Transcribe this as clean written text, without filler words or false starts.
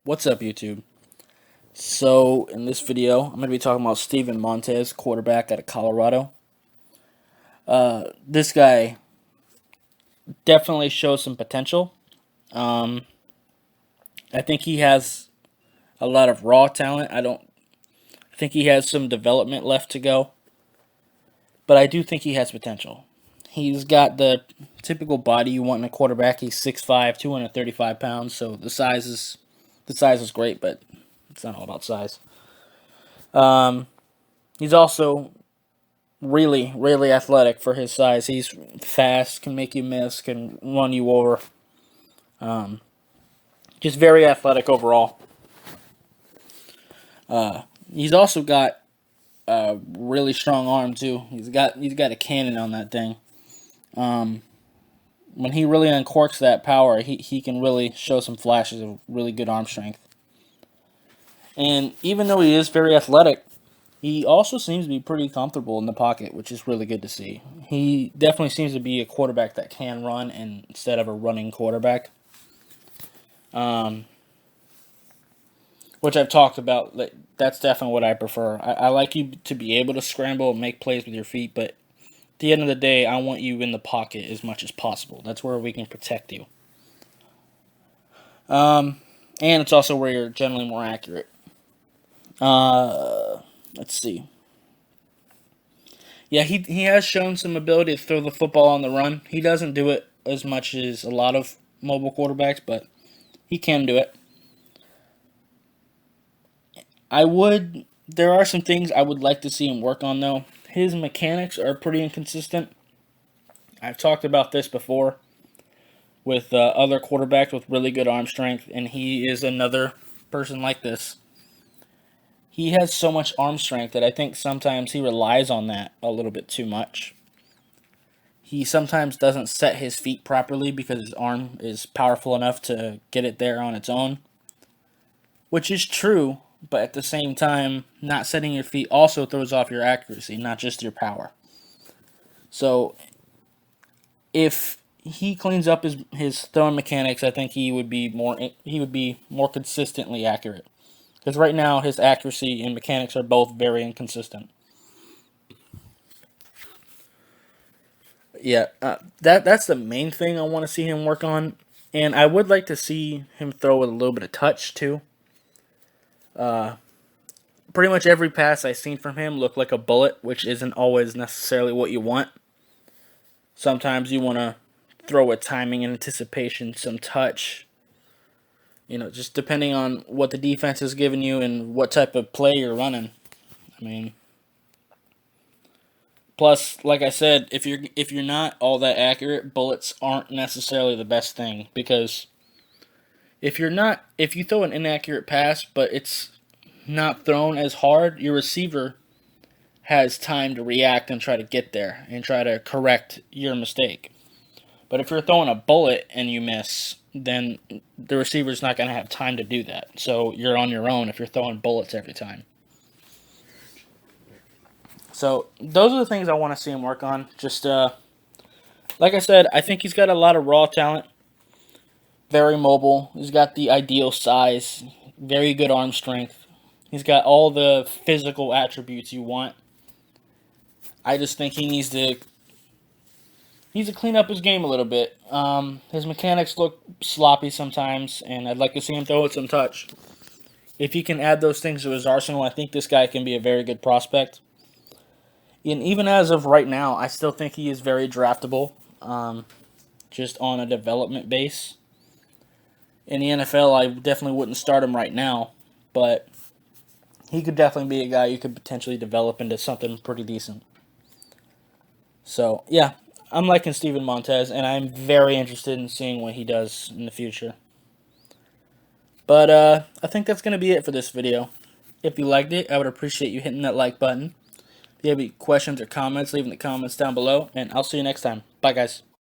What's up, YouTube? So, in this video, I'm going to be talking about Steven Montez, quarterback out of Colorado. This guy definitely shows some potential. Um, I think he has a lot of raw talent. I don't think he has some development left to go, but I do think he has potential. He's got the typical body you want in a quarterback. He's 6'5", 235 pounds, so the size is great, but it's not all about size. Um, he's also really, really athletic for his size. He's fast, can make you miss, can run you over. Um, just very athletic overall. He's also got a really strong arm too. He's got a cannon on that thing. Um, when he really uncorks that power, he can really show some flashes of really good arm strength. And even though he is very athletic, he also seems to be pretty comfortable in the pocket, which is really good to see. He definitely seems to be a quarterback that can run instead of a running quarterback. Um, which I've talked about. That's definitely what I prefer. I like you to be able to scramble and make plays with your feet, but at the end of the day, I want you in the pocket as much as possible. That's where we can protect you. And it's also where you're generally more accurate. Let's see. Yeah, he has shown some ability to throw the football on the run. He doesn't do it as much as a lot of mobile quarterbacks, but he can do it. There are some things I would like to see him work on, though. His mechanics are pretty inconsistent. I've talked about this before with other quarterbacks with really good arm strength, and he is another person like this. He has so much arm strength that I think sometimes he relies on that a little bit too much. He sometimes doesn't set his feet properly because his arm is powerful enough to get it there on its own, which is true, but at the same time, not setting your feet also throws off your accuracy, not just your power. So, if he cleans up his throwing mechanics, I think he would be more consistently accurate. Because right now his accuracy and mechanics are both very inconsistent. Yeah, that's the main thing I want to see him work on, and I would like to see him throw with a little bit of touch too. Pretty much every pass I've seen from him looked like a bullet, which isn't always necessarily what you want. Sometimes you want to throw with timing and anticipation, some touch. Just depending on what the defense is giving you and what type of play you're running. I mean, plus, like I said, if you're not all that accurate, bullets aren't necessarily the best thing because if you throw an inaccurate pass, but it's not thrown as hard, your receiver has time to react and try to get there and try to correct your mistake. But if you're throwing a bullet and you miss, then the receiver's not going to have time to do that. So you're on your own if you're throwing bullets every time. So those are the things I want to see him work on. Just like I said, I think he's got a lot of raw talent. Very mobile. He's got the ideal size. Very good arm strength. He's got all the physical attributes you want. I just think he needs to clean up his game a little bit. His mechanics look sloppy sometimes, and I'd like to see him throw it some touch. If he can add those things to his arsenal, I think this guy can be a very good prospect. And even as of right now, I still think he is very draftable, just on a development base. In the NFL, I definitely wouldn't start him right now, but he could definitely be a guy you could potentially develop into something pretty decent. So, yeah, I'm liking Steven Montez, and I'm very interested in seeing what he does in the future. But I think that's going to be it for this video. If you liked it, I would appreciate you hitting that like button. If you have any questions or comments, leave in the comments down below, and I'll see you next time. Bye, guys.